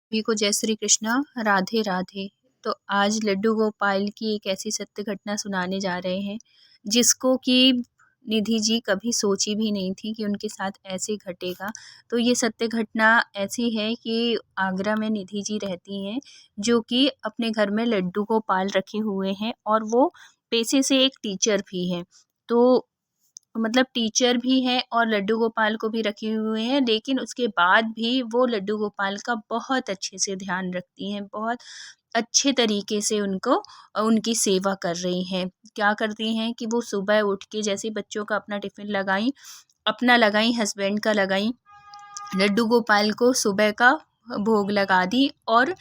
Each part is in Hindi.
सभी को जय श्री कृष्णा, राधे राधे। तो आज लड्डू गोपाल की एक ऐसी सत्य घटना सुनाने जा रहे हैं जिसको कि निधि जी कभी सोची भी नहीं थी कि उनके साथ ऐसे घटेगा। तो ये सत्य घटना ऐसी है कि आगरा में निधि जी रहती हैं, जो कि अपने घर में लड्डू गोपाल रखे हुए हैं और वो पेशे से एक टीचर भी हैं। तो मतलब टीचर भी हैं और लड्डू गोपाल को भी रखे हुए हैं, लेकिन उसके बाद भी वो लड्डू गोपाल का बहुत अच्छे से ध्यान रखती हैं, बहुत अच्छे तरीके से उनको उनकी सेवा कर रही हैं। क्या करती हैं कि वो सुबह उठ के जैसे बच्चों का अपना टिफ़िन लगाईं, अपना लगाईं, हस्बैंड का लगाईं, लड्डू गोपाल को सुबह का भोग लगा दी। और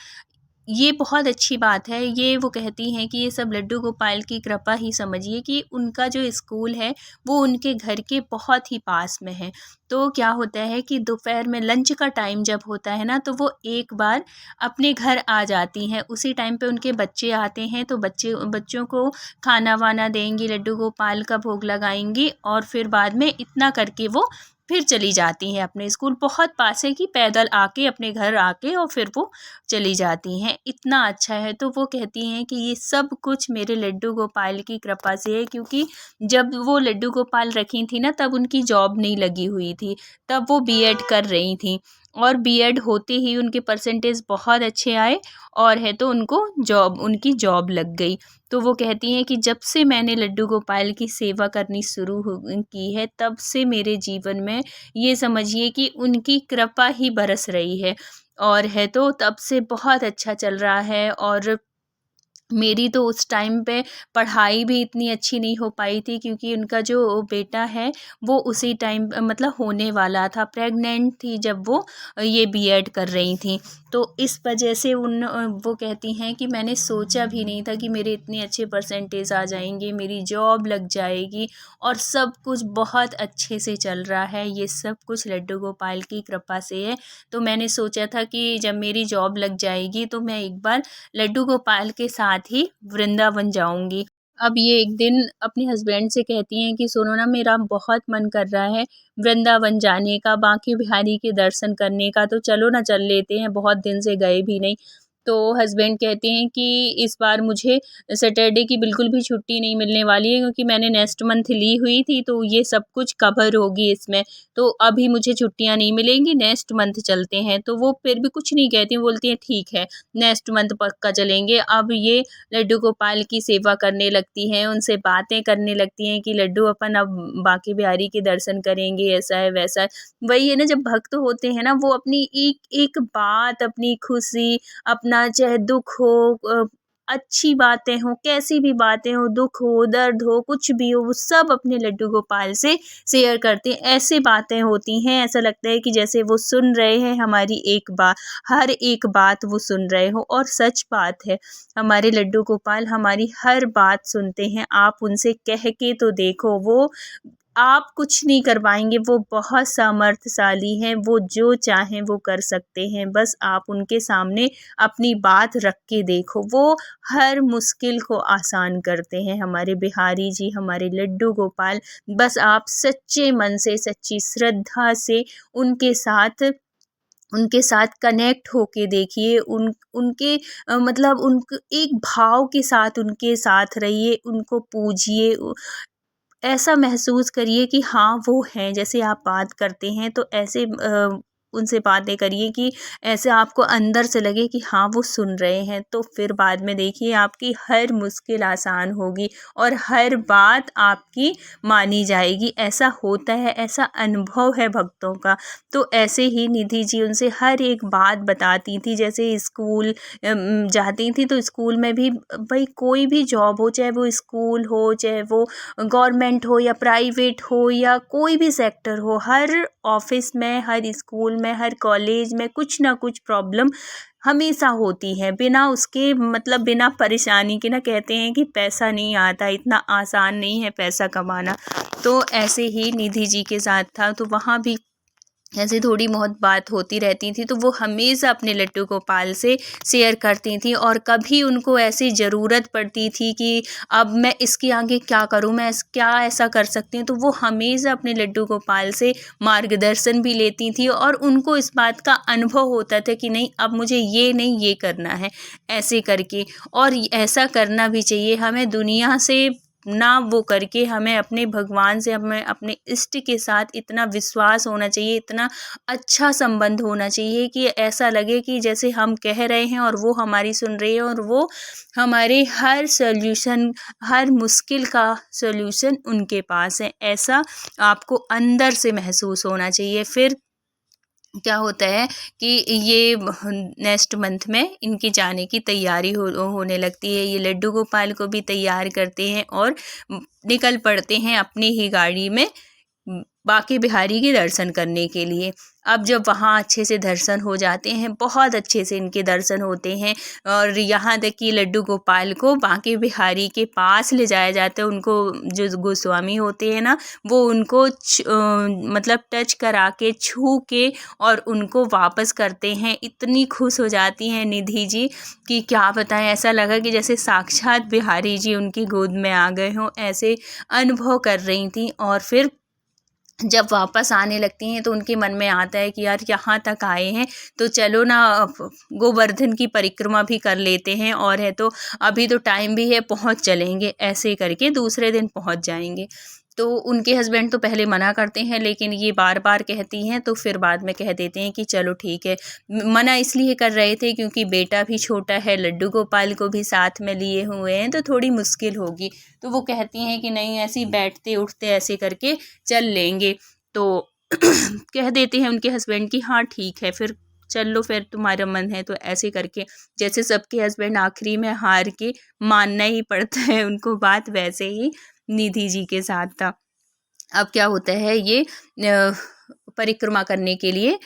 ये बहुत अच्छी बात है। ये वो कहती हैं कि ये सब लड्डू गोपाल की कृपा ही समझिए कि उनका जो स्कूल है वो उनके घर के बहुत ही पास में है। तो क्या होता है कि दोपहर में लंच का टाइम जब होता है ना, तो वो एक बार अपने घर आ जाती हैं। उसी टाइम पे उनके बच्चे आते हैं, तो बच्चों को खाना वाना देंगी, लड्डू गोपाल का भोग लगाएंगी और फिर बाद में इतना करके वो फिर चली जाती हैं अपने स्कूल। बहुत पास है कि पैदल आके अपने घर आके और फिर वो चली जाती हैं। इतना अच्छा है। तो वो कहती हैं कि ये सब कुछ मेरे लड्डू गोपाल की कृपा से है, क्योंकि जब वो लड्डू गोपाल रखी थी ना, तब उनकी जॉब नहीं लगी हुई थी, तब वो बीएड कर रही थी और बीएड होते ही उनके परसेंटेज बहुत अच्छे आए और है तो उनकी जॉब लग गई। तो वो कहती हैं कि जब से मैंने लड्डू गोपाल की सेवा करनी की है, तब से मेरे जीवन में ये समझिए कि उनकी कृपा ही बरस रही है और है तो तब से बहुत अच्छा चल रहा है। और मेरी तो उस टाइम पे पढ़ाई भी इतनी अच्छी नहीं हो पाई थी, क्योंकि उनका जो बेटा है वो उसी टाइम मतलब होने वाला था, प्रेग्नेंट थी जब वो ये बीएड कर रही थी। तो इस वजह से वो कहती हैं कि मैंने सोचा भी नहीं था कि मेरे इतने अच्छे परसेंटेज आ जाएंगे, मेरी जॉब लग जाएगी और सब कुछ बहुत अच्छे से चल रहा है। ये सब कुछ लड्डू गोपाल की कृपा से है। तो मैंने सोचा था कि जब मेरी जॉब लग जाएगी तो मैं एक बार लड्डू गोपाल के साथ ही वृंदावन जाऊंगी। अब ये एक दिन अपने हस्बैंड से कहती हैं कि सुनो ना, मेरा बहुत मन कर रहा है वृंदावन जाने का, बांके बिहारी के दर्शन करने का, तो चलो ना, चल लेते हैं, बहुत दिन से गए भी नहीं। तो हस्बैंड कहते हैं कि इस बार मुझे सैटरडे की बिल्कुल भी छुट्टी नहीं मिलने वाली है, क्योंकि मैंने नेक्स्ट मंथ ली हुई थी, तो ये सब कुछ कवर होगी इसमें, तो अभी मुझे छुट्टियां नहीं मिलेंगी, नेक्स्ट मंथ चलते हैं। तो वो फिर भी कुछ नहीं कहती, बोलती हैं ठीक है, नेक्स्ट मंथ पक्का चलेंगे। अब ये लड्डू गोपाल की सेवा करने लगती हैं, उनसे बातें करने लगती हैं कि लड्डू अपन अब बांके बिहारी के दर्शन करेंगे, ऐसा है वैसा है। वही है ना, जब भक्त होते हैं ना, वो अपनी एक एक बात, अपनी खुशी, अपना चाहे दुख हो, अच्छी बातें हो, कैसी भी बातें हो, दुख हो, दर्द हो, कुछ भी हो, वो सब अपने लड्डू गोपाल से शेयर करते हैं। ऐसी बातें होती हैं, ऐसा लगता है कि जैसे वो सुन रहे हैं हमारी एक बात, हर एक बात वो सुन रहे हो। और सच बात है, हमारे लड्डू गोपाल हमारी हर बात सुनते हैं। आप उनसे कह के तो देखो, वो आप कुछ नहीं कर पाएंगे, वो बहुत सामर्थ्यशाली हैं, वो जो चाहें वो कर सकते हैं। बस आप उनके सामने अपनी बात रख के देखो, वो हर मुश्किल को आसान करते हैं हमारे बिहारी जी, हमारे लड्डू गोपाल। बस आप सच्चे मन से, सच्ची श्रद्धा से उनके साथ कनेक्ट होके देखिए, उनके मतलब एक भाव के साथ उनके साथ रहिए, उनको पूजिए, ऐसा महसूस करिए कि हाँ वो हैं। जैसे आप बात करते हैं तो ऐसे उनसे बातें करिए कि ऐसे आपको अंदर से लगे कि हाँ वो सुन रहे हैं। तो फिर बाद में देखिए आपकी हर मुश्किल आसान होगी और हर बात आपकी मानी जाएगी। ऐसा होता है, ऐसा अनुभव है भक्तों का। तो ऐसे ही निधि जी उनसे हर एक बात बताती थी। जैसे स्कूल जाती थी तो स्कूल में भी भाई कोई भी जॉब हो, चाहे वो स्कूल हो, चाहे वो गवर्नमेंट हो या प्राइवेट हो या कोई भी सेक्टर हो, हर ऑफिस में, हर स्कूल में, हर कॉलेज में कुछ ना कुछ प्रॉब्लम हमेशा होती है। बिना उसके मतलब बिना परेशानी के ना, कहते हैं कि पैसा नहीं आता, इतना आसान नहीं है पैसा कमाना। तो ऐसे ही निधि जी के साथ था। तो वहाँ भी ऐसे थोड़ी बहुत बात होती रहती थी, तो वो हमेशा अपने लड्डू गोपाल से शेयर करती थी। और कभी उनको ऐसी ज़रूरत पड़ती थी कि अब मैं इसके आगे क्या करूँ, मैं क्या ऐसा कर सकती हूँ, तो वो हमेशा अपने लड्डू गोपाल से मार्गदर्शन भी लेती थी। और उनको इस बात का अनुभव होता था कि नहीं, अब मुझे ये नहीं, ये करना है, ऐसे करके। और ऐसा करना भी चाहिए हमें, दुनिया से ना वो करके हमें अपने भगवान से, हमें अपने इष्ट के साथ इतना विश्वास होना चाहिए, इतना अच्छा संबंध होना चाहिए कि ऐसा लगे कि जैसे हम कह रहे हैं और वो हमारी सुन रही है, और वो हमारे हर सॉल्यूशन, हर मुश्किल का सॉल्यूशन उनके पास है, ऐसा आपको अंदर से महसूस होना चाहिए। फिर क्या होता है कि ये नेक्स्ट मंथ में इनकी जाने की तैयारी होने लगती है। ये लड्डू गोपाल को भी तैयार करते हैं और निकल पड़ते हैं अपनी ही गाड़ी में बांके बिहारी के दर्शन करने के लिए। अब जब वहाँ अच्छे से दर्शन हो जाते हैं, बहुत अच्छे से इनके दर्शन होते हैं, और यहाँ तक कि लड्डू गोपाल को बांके बिहारी के पास ले जाया जाता है। उनको जो गोस्वामी होते हैं ना, वो उनको मतलब टच करा के, छू के, और उनको वापस करते हैं। इतनी खुश हो जाती हैं निधि जी कि क्या बताएं, ऐसा लगा कि जैसे साक्षात बिहारी जी उनकी गोद में आ गए हों, ऐसे अनुभव कर रही थी। और फिर जब वापस आने लगती हैं तो उनके मन में आता है कि यार यहाँ तक आए हैं तो चलो ना गोवर्धन की परिक्रमा भी कर लेते हैं, और है तो अभी तो टाइम भी है, पहुँच चलेंगे, ऐसे करके दूसरे दिन पहुँच जाएंगे। तो उनके हस्बैंड तो पहले मना करते हैं, लेकिन ये बार बार कहती हैं, तो फिर बाद में कह देते हैं कि चलो ठीक है। मना इसलिए कर रहे थे क्योंकि बेटा भी छोटा है, लड्डू गोपाल को भी साथ में लिए हुए हैं, तो थोड़ी मुश्किल होगी। तो वो कहती हैं कि नहीं, ऐसे ही बैठते उठते ऐसे करके चल लेंगे। तो कह देते हैं उनके हस्बैंड कि हाँ ठीक है, फिर चल लो, फिर तुम्हारा मन है तो ऐसे करके। जैसे सबके हस्बैंड आखिरी में हार के मानना ही पड़ता है उनको बात, वैसे ही निधि जी के साथ था। अब क्या होता है, ये परिक्रमा करने के लिए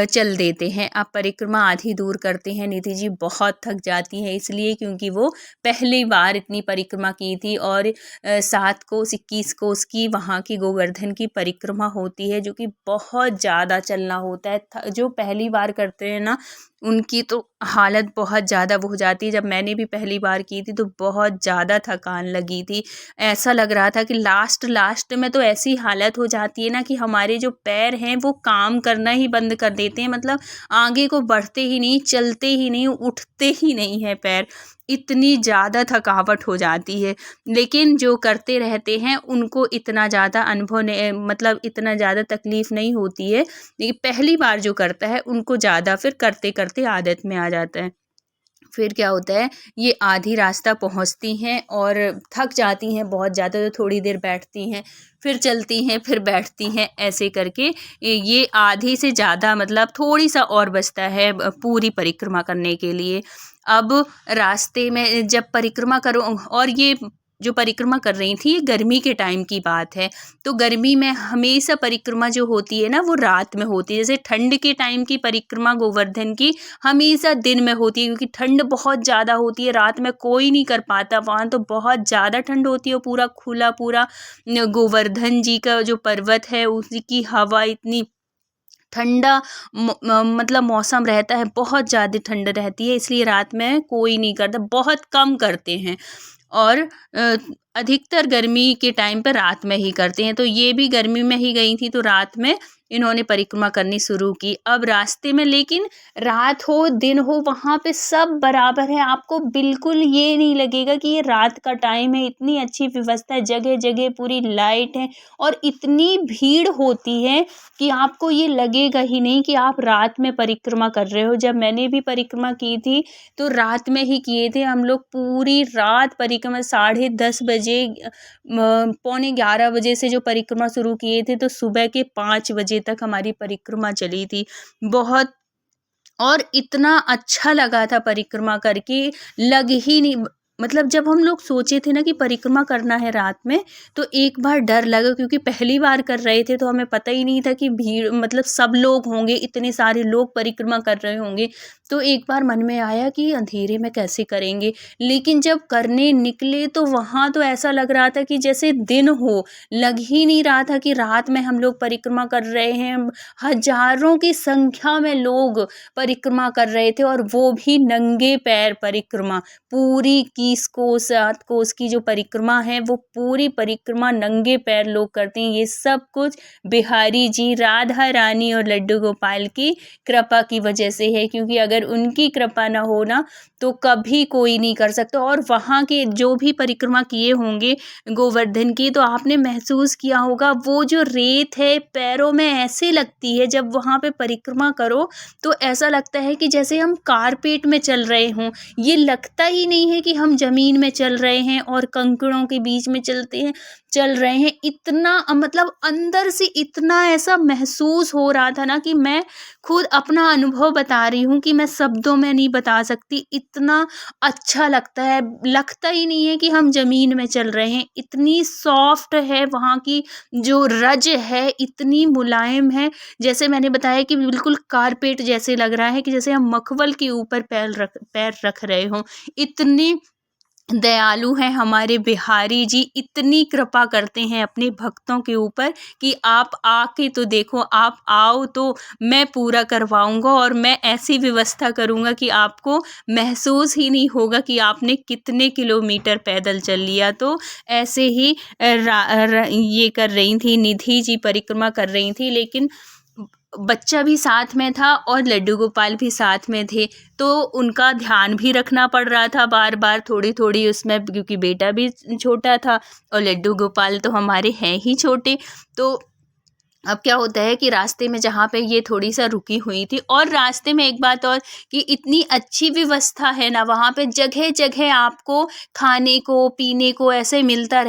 चल देते हैं। अब परिक्रमा आधी दूर करते हैं, निधि जी बहुत थक जाती हैं, इसलिए क्योंकि वो पहली बार इतनी परिक्रमा की थी। और 7 कोस 21 कोस की वहाँ की गोवर्धन की परिक्रमा होती है, जो कि बहुत ज़्यादा चलना होता है। जो पहली बार करते हैं ना, उनकी तो हालत बहुत ज़्यादा वो हो जाती है। जब मैंने भी पहली बार की थी तो बहुत ज़्यादा थकान लगी थी, ऐसा लग रहा था कि लास्ट में तो ऐसी हालत हो जाती है ना कि हमारे जो पैर हैं वो काम करना ही बंद कर देते हैं, मतलब आगे को बढ़ते ही नहीं, चलते ही नहीं, उठते ही नहीं है पैर, इतनी ज़्यादा थकावट हो जाती है। लेकिन जो करते रहते हैं उनको इतना ज़्यादा अनुभव नहीं, मतलब इतना ज़्यादा तकलीफ़ नहीं होती है। लेकिन पहली बार जो करता है उनको ज़्यादा फिर करते करते आदत में आ जाता है। फिर क्या होता है, ये आधी रास्ता पहुंचती हैं और थक जाती हैं बहुत ज़्यादा, तो थोड़ी देर बैठती हैं, फिर चलती हैं, फिर बैठती हैं, ऐसे करके ये आधी से ज़्यादा, मतलब थोड़ी सा और बचता है पूरी परिक्रमा करने के लिए। अब रास्ते में जब परिक्रमा करो, और ये जो परिक्रमा कर रही थी, ये गर्मी के टाइम की बात है। तो गर्मी में हमेशा परिक्रमा जो होती है ना, वो रात में होती है। जैसे ठंड के टाइम की परिक्रमा गोवर्धन की हमेशा दिन में होती है, क्योंकि ठंड बहुत ज़्यादा होती है, रात में कोई नहीं कर पाता, वहाँ तो बहुत ज़्यादा ठंड होती है। पूरा खुला, पूरा गोवर्धन जी का जो पर्वत है उसकी हवा इतनी ठंडा, मतलब मौसम रहता है, बहुत ज़्यादा ठंड रहती है, इसलिए रात में कोई नहीं करता, बहुत कम करते हैं। और अधिकतर गर्मी के टाइम पर रात में ही करते हैं। तो ये भी गर्मी में ही गई थी, तो रात में इन्होंने परिक्रमा करनी शुरू की। अब रास्ते में, लेकिन रात हो दिन हो, वहाँ पे सब बराबर है, आपको बिल्कुल ये नहीं लगेगा कि ये रात का टाइम है। इतनी अच्छी व्यवस्था है, जगह जगह पूरी लाइट है, और इतनी भीड़ होती है कि आपको ये लगेगा ही नहीं कि आप रात में परिक्रमा कर रहे हो। जब मैंने भी परिक्रमा की थी तो रात में ही किए थे हम लोग, पूरी रात परिक्रमा, 10:30 बजे, पौने 11 बजे से जो परिक्रमा शुरू किए थे, तो सुबह के 5 बजे तक हमारी परिक्रमा चली थी। बहुत, और इतना अच्छा लगा था परिक्रमा करके, लग ही नहीं, मतलब जब हम लोग सोचे थे ना कि परिक्रमा करना है रात में, तो एक बार डर लगा, क्योंकि पहली बार कर रहे थे तो हमें पता ही नहीं था कि भीड़ मतलब सब लोग होंगे, इतने सारे लोग परिक्रमा कर रहे होंगे। तो एक बार मन में आया कि अंधेरे में कैसे करेंगे, लेकिन जब करने निकले तो वहाँ तो ऐसा लग रहा था कि जैसे दिन हो, लग ही नहीं रहा था कि रात में हम लोग परिक्रमा कर रहे हैं। हजारों की संख्या में लोग परिक्रमा कर रहे थे, और वो भी नंगे पैर परिक्रमा। पूरी 21 कोस 7 कोस की जो परिक्रमा है, वो पूरी परिक्रमा नंगे पैर लोग करते हैं। ये सब कुछ बिहारी जी, राधा रानी और लड्डू गोपाल की कृपा की वजह से है, क्योंकि अगर उनकी कृपा ना हो ना, तो कभी कोई नहीं कर सकता। और वहाँ के जो भी परिक्रमा किए होंगे गोवर्धन की, तो आपने महसूस किया होगा वो जो रेत है पैरों में ऐसे लगती है, जब वहाँ पे परिक्रमा करो तो ऐसा लगता है कि जैसे हम कारपेट में चल रहे हों। ये लगता ही नहीं है कि हम ज़मीन में चल रहे हैं और कंकड़ों के बीच में चल रहे हैं। इतना मतलब अंदर से इतना ऐसा महसूस हो रहा था ना, कि मैं खुद अपना अनुभव बता रही हूँ कि मैं शब्दों में नहीं बता सकती। इतना अच्छा लगता है, लगता ही नहीं है कि हम ज़मीन में चल रहे हैं। इतनी सॉफ्ट है वहाँ की जो रज है, इतनी मुलायम है, जैसे मैंने बताया कि बिल्कुल कारपेट जैसे लग रहा है, कि जैसे हम मखमल के ऊपर पैर रख रहे हों। इतनी दयालु हैं हमारे बिहारी जी, इतनी कृपा करते हैं अपने भक्तों के ऊपर कि आप आके तो देखो, आप आओ तो मैं पूरा करवाऊँगा, और मैं ऐसी व्यवस्था करूँगा कि आपको महसूस ही नहीं होगा कि आपने कितने किलोमीटर पैदल चल लिया। तो ऐसे ही ये कर रही थी, निधि जी परिक्रमा कर रही थी, लेकिन बच्चा भी साथ में था और लड्डू गोपाल भी साथ में थे, तो उनका ध्यान भी रखना पड़ रहा था बार बार, थोड़ी थोड़ी उसमें, क्योंकि बेटा भी छोटा था और लड्डू गोपाल तो हमारे हैं ही छोटे। तो अब क्या होता है कि रास्ते में जहाँ पे ये थोड़ी सा रुकी हुई थी, और रास्ते में एक बात और, कि इतनी अच्छी व्यवस्था है ना वहाँ पे, जगह जगह आपको खाने को पीने को ऐसे मिलता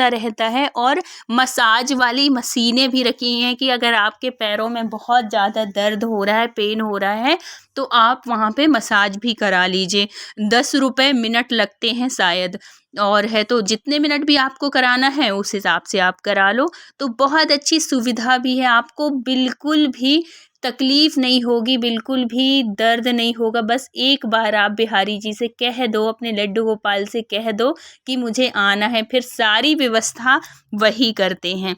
रहता है। और मसाज वाली मशीनें भी रखी हैं, कि अगर आपके पैरों में बहुत ज़्यादा दर्द हो रहा है, पेन हो रहा है, तो आप वहाँ पे मसाज भी करा लीजिए। 10 रुपए मिनट लगते हैं शायद, और है तो जितने मिनट भी आपको कराना है उस हिसाब से आप करा लो। तो बहुत अच्छी सुविधा भी है, आपको बिल्कुल भी तकलीफ नहीं होगी, बिल्कुल भी दर्द नहीं होगा। बस एक बार आप बिहारी जी से कह दो, अपने लड्डू गोपाल से कह दो कि मुझे आना है, फिर सारी व्यवस्था वही करते हैं।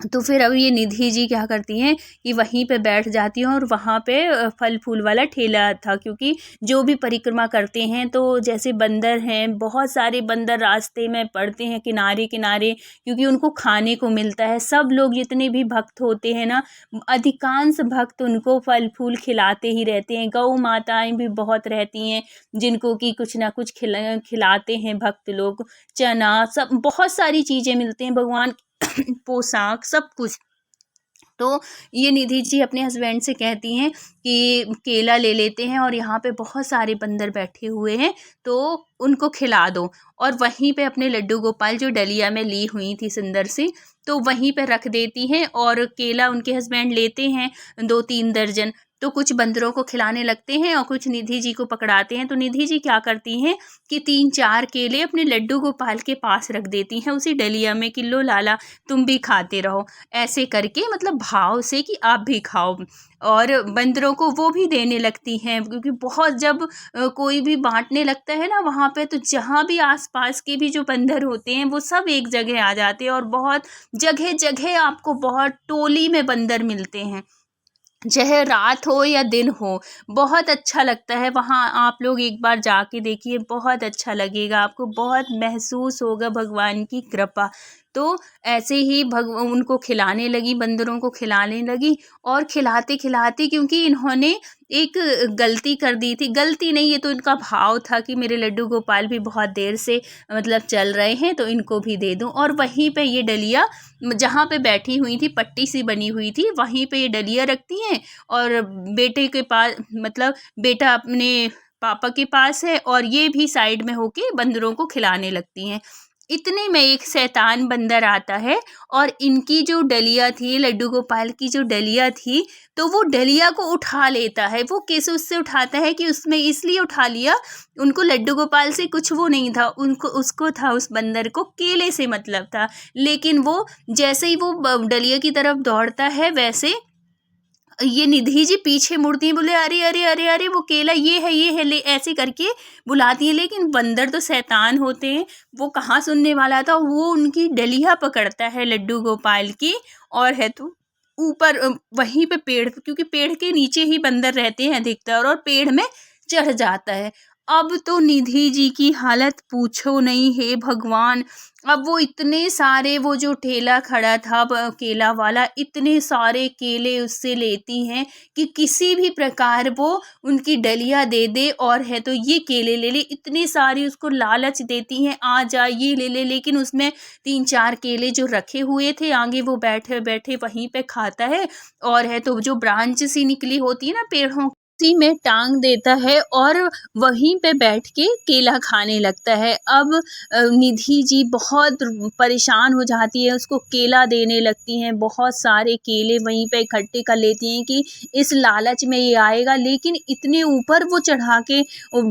तो फिर अब ये निधि जी क्या करती हैं कि वहीं पे बैठ जाती हैं, और वहाँ पे फल फूल वाला ठेला था, क्योंकि जो भी परिक्रमा करते हैं, तो जैसे बंदर हैं, बहुत सारे बंदर रास्ते में पड़ते हैं किनारे किनारे, क्योंकि उनको खाने को मिलता है। सब लोग जितने भी भक्त होते हैं ना, अधिकांश भक्त उनको फल फूल खिलाते ही रहते हैं। गौ माताएं भी बहुत रहती हैं, जिनको कि कुछ ना कुछ खिलाते हैं भक्त लोग। चना, सब बहुत सारी चीज़ें मिलती हैं भगवान पोशाक, सब कुछ। तो ये निधि जी अपने हस्बैंड से कहती हैं कि केला ले लेते हैं, और यहाँ पे बहुत सारे बंदर बैठे हुए हैं, तो उनको खिला दो। और वहीं पे अपने लड्डू गोपाल जो डलिया में ली हुई थी सुंदर सी, तो वहीं पे रख देती हैं, और केला उनके हस्बैंड लेते हैं 2-3 दर्जन। तो कुछ बंदरों को खिलाने लगते हैं और कुछ निधि जी को पकड़ाते हैं। तो निधि जी क्या करती हैं कि 3-4 केले अपने लड्डू गोपाल के पास रख देती हैं उसी डलिया में, कि लो लाला तुम भी खाते रहो, ऐसे करके, मतलब भाव से कि आप भी खाओ। और बंदरों को वो भी देने लगती हैं, क्योंकि बहुत जब कोई भी बांटने लगता है ना वहाँ पे, तो जहाँ भी आसपास के भी जो बंदर होते हैं वो सब एक जगह आ जाते हैं, और बहुत जगह जगह आपको बहुत टोली में बंदर मिलते हैं, चाहे रात हो या दिन हो। बहुत अच्छा लगता है वहाँ, आप लोग एक बार जाके देखिए, बहुत अच्छा लगेगा आपको, बहुत महसूस होगा भगवान की कृपा। तो ऐसे ही उनको खिलाने लगी, बंदरों को खिलाने लगी, और खिलाते खिलाते, क्योंकि इन्होंने एक गलती कर दी थी, गलती नहीं, ये तो इनका भाव था कि मेरे लड्डू गोपाल भी बहुत देर से मतलब चल रहे हैं, तो इनको भी दे दूं। और वहीं पे ये डलिया जहाँ पे बैठी हुई थी, पट्टी सी बनी हुई थी, वहीं पे ये डलिया रखती हैं, और बेटे के पास, मतलब बेटा अपने पापा के पास है, और ये भी साइड में होके बंदरों को खिलाने लगती हैं। इतने में एक शैतान बंदर आता है और इनकी जो डलिया थी, लड्डू गोपाल की जो डलिया थी, तो वो डलिया को उठा लेता है। वो कैसे उससे उठाता है कि उसमें इसलिए उठा लिया, उनको लड्डू गोपाल से कुछ वो नहीं था, उनको उसको था, उस बंदर को केले से मतलब था। लेकिन वो जैसे ही वो डलिया की तरफ दौड़ता है, वैसे ये निधि जी पीछे मुड़ती हैं, बोले अरे अरे अरे अरे वो केला ये है ले, ऐसे करके बुलाती है। लेकिन बंदर तो शैतान होते हैं, वो कहाँ सुनने वाला था, वो उनकी डलिया पकड़ता है लड्डू गोपाल की, और है तो ऊपर वहीं पे पेड़, क्योंकि पेड़ के नीचे ही बंदर रहते हैं अधिकतर, और पेड़ में चढ़ जाता है। अब तो निधि जी की हालत पूछो नहीं, हे भगवान। अब वो इतने सारे, वो जो ठेला खड़ा था केला वाला, इतने सारे केले उससे लेती हैं कि किसी भी प्रकार वो उनकी डलिया दे दे, और है तो ये केले ले ले, इतनी सारी उसको लालच देती हैं, आ जा ये ले ले। लेकिन उसमें 3-4 केले जो रखे हुए थे आगे, वो बैठे बैठे वहीं पे खाता है, और है तो जो ब्रांच सी निकली होती है ना पेड़ों, उसी में टांग देता है और वहीं पे बैठ के केला खाने लगता है। अब निधि जी बहुत परेशान हो जाती है, उसको केला देने लगती हैं, बहुत सारे केले वहीं पे इकट्ठे कर लेती हैं कि इस लालच में ये आएगा, लेकिन इतने ऊपर वो चढ़ा के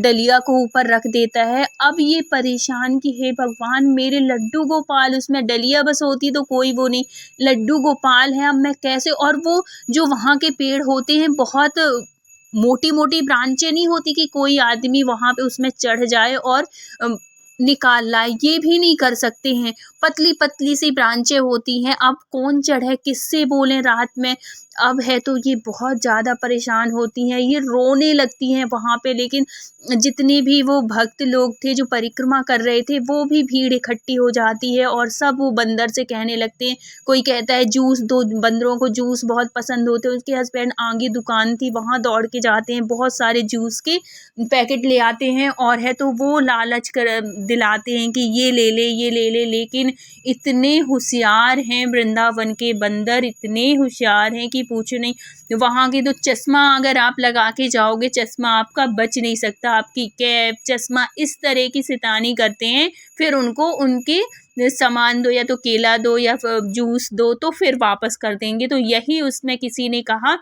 डलिया को ऊपर रख देता है। अब ये परेशान कि हे भगवान, मेरे लड्डू गोपाल, उसमें डलिया बस होती तो कोई वो नहीं, लड्डू गोपाल है, अब मैं कैसे। और वो जो वहाँ के पेड़ होते हैं, बहुत मोटी मोटी ब्रांचें नहीं होती कि कोई आदमी वहाँ पे उसमें चढ़ जाए और अम, निकाल लाए, ये भी नहीं कर सकते हैं। पतली पतली सी ब्रांचें होती हैं, अब कौन चढ़े, किससे बोलें रात में। अब है तो ये बहुत ज़्यादा परेशान होती हैं, ये रोने लगती हैं वहाँ पे। लेकिन जितने भी वो भक्त लोग थे जो परिक्रमा कर रहे थे, वो भी भीड़ इकट्ठी हो जाती है, और सब वो बंदर से कहने लगते हैं। कोई कहता है जूस दो, बंदरों को जूस बहुत पसंद होते हैं। उसके हस्बैंड आगे दुकान थी, वहाँ दौड़ के जाते हैं, बहुत सारे जूस के पैकेट ले आते हैं, और है तो वो लालच कर दिलाते हैं कि ये ले ले ये ले ले। लेकिन इतने होशियार हैं वृंदावन के बंदर, इतने होशियार हैं कि पूछो नहीं। वहाँ के तो चश्मा अगर आप लगा के जाओगे, चश्मा आपका बच नहीं सकता, आपकी कैप, चश्मा, इस तरह की शैतानी करते हैं। फिर उनको उनके सामान दो, या तो केला दो या जूस दो, तो फिर वापस कर देंगे। तो यही उसमें किसी ने कहा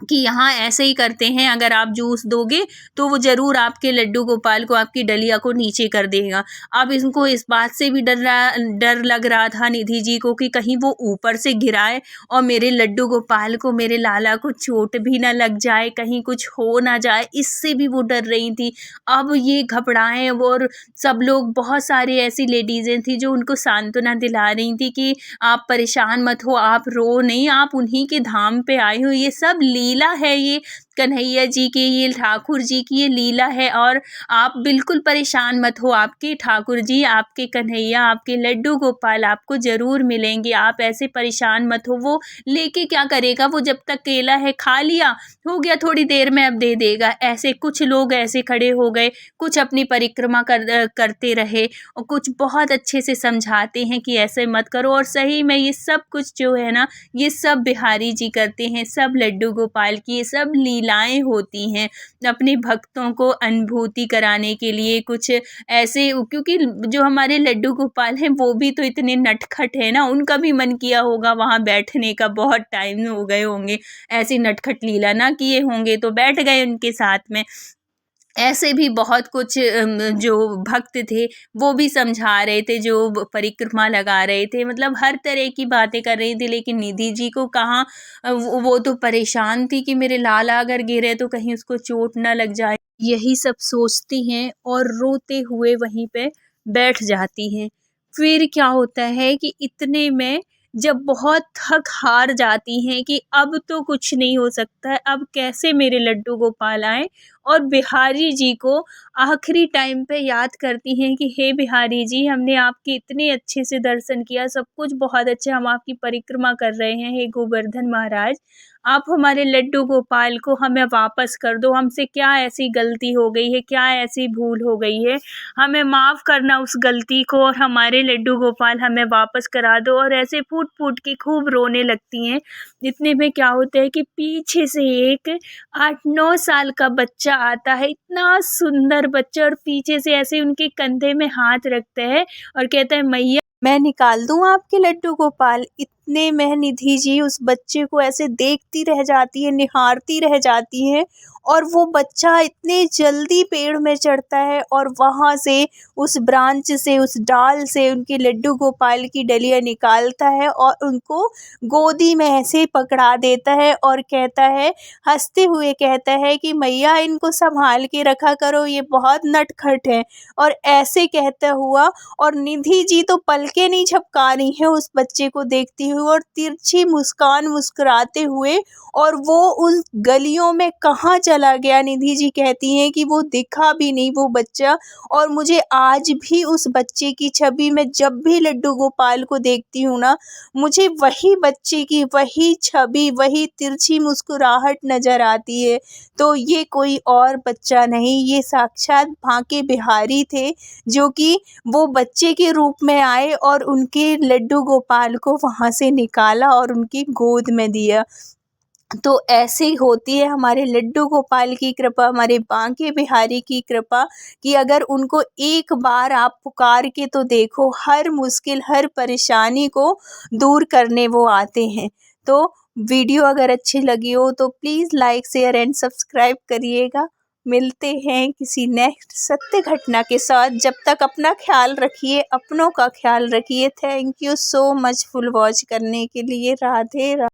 कि यहाँ ऐसे ही करते हैं, अगर आप जूस दोगे तो वो ज़रूर आपके लड्डू गोपाल को, आपकी डलिया को नीचे कर देगा। अब इनको इस बात से भी डर लग रहा था निधि जी को कि कहीं वो ऊपर से गिराए और मेरे लड्डू गोपाल को, मेरे लाला को चोट भी ना लग जाए, कहीं कुछ हो ना जाए, इससे भी वो डर रही थी। अब ये घबराएं, और सब लोग, बहुत सारी ऐसी लेडीज़ें थी जो उनको सांत्वना दिला रही थी कि आप परेशान मत हो, आप रो नहीं, आप उन्हीं के धाम पे आए हो, ये सब लीला है, ये कन्हैया जी की, ये ठाकुर जी की ये लीला है, और आप बिल्कुल परेशान मत हो, आपके ठाकुर जी, आपके कन्हैया, आपके लड्डू गोपाल आपको ज़रूर मिलेंगे, आप ऐसे परेशान मत हो। वो लेके क्या करेगा, वो जब तक केला है खा लिया, हो गया, थोड़ी देर में अब दे देगा। ऐसे कुछ लोग ऐसे खड़े हो गए, कुछ अपनी परिक्रमा करते रहे, और कुछ बहुत अच्छे से समझाते हैं कि ऐसे मत करो। और सही में ये सब कुछ जो है ना, ये सब बिहारी जी करते हैं, सब लड्डू गोपाल की ये सब लीलाएं होती हैं अपने भक्तों को अनुभूति कराने के लिए। कुछ ऐसे, क्योंकि जो हमारे लड्डू गोपाल हैं वो भी तो इतने नटखट है ना, उनका भी मन किया होगा वहाँ बैठने का, बहुत टाइम हो गए होंगे ऐसी नटखट लीला ना किए होंगे, तो बैठ गए उनके साथ में। ऐसे भी बहुत कुछ जो भक्त थे वो भी समझा रहे थे, जो परिक्रमा लगा रहे थे, मतलब हर तरह की बातें कर रही थी। लेकिन निधि जी को कहाँ, वो तो परेशान थी कि मेरे लाला अगर गिरे तो कहीं उसको चोट ना लग जाए, यही सब सोचती हैं और रोते हुए वहीं पे बैठ जाती हैं। फिर क्या होता है कि इतने में जब बहुत थक हार जाती हैं कि अब तो कुछ नहीं हो सकता है, अब कैसे मेरे लड्डू गोपाल आए, और बिहारी जी को आखिरी टाइम पे याद करती हैं कि हे बिहारी जी, हमने आपके इतने अच्छे से दर्शन किया, सब कुछ बहुत अच्छा, हम आपकी परिक्रमा कर रहे हैं, हे गोवर्धन महाराज, आप हमारे लड्डू गोपाल को हमें वापस कर दो, हमसे क्या ऐसी गलती हो गई है, क्या ऐसी भूल हो गई है, हमें माफ़ करना उस गलती को, और हमारे लड्डू गोपाल हमें वापस करा दो। और ऐसे फूट फूट के खूब रोने लगती हैं। इतने में क्या होता है कि पीछे से एक 8-9 साल का बच्चा आता है, इतना सुंदर बच्चा, और पीछे से ऐसे उनके कंधे में हाथ रखता है और कहता है मैया मैं निकाल दूं आपके लड्डू गोपाल। इतने में निधि जी उस बच्चे को ऐसे देखती रह जाती है, निहारती रह जाती है, और वो बच्चा इतने जल्दी पेड़ में चढ़ता है और वहाँ से उस ब्रांच से, उस डाल से उनके लड्डू गोपाल की डलिया निकालता है और उनको गोदी में ऐसे पकड़ा देता है और कहता है, हंसते हुए कहता है कि मैया इनको संभाल के रखा करो, ये बहुत नटखट है। और ऐसे कहता हुआ, और निधि जी तो पलके नहीं झपका रही है उस बच्चे को देखती हुए, और तिरछी मुस्कान मुस्कुराते हुए, और वो उस गलियों में कहाँ चला गया, निधि जी कहती हैं कि वो दिखा भी नहीं वो बच्चा। और मुझे आज भी उस बच्चे की छवि में, जब भी लड्डू गोपाल को देखती हूँ ना, मुझे वही बच्चे की वही छवि, वही तिरछी मुस्कुराहट नज़र आती है। तो ये कोई और बच्चा नहीं, ये साक्षात बांके बिहारी थे, जो कि वो बच्चे के रूप में आए और उनके लड्डू गोपाल को वहाँ से निकाला और उनकी गोद में दिया। तो ऐसे ही होती है हमारे लड्डू गोपाल की कृपा, हमारे बांके बिहारी की कृपा, कि अगर उनको एक बार आप पुकार के तो देखो, हर मुश्किल, हर परेशानी को दूर करने वो आते हैं। तो वीडियो अगर अच्छी लगी हो तो please like, share and subscribe करिएगा। मिलते हैं किसी नेक्स्ट सत्य घटना के साथ। जब तक अपना ख्याल रखिए, अपनों का ख्याल रखिए। Thank you so much full watch करने के लिए। राधे राधे।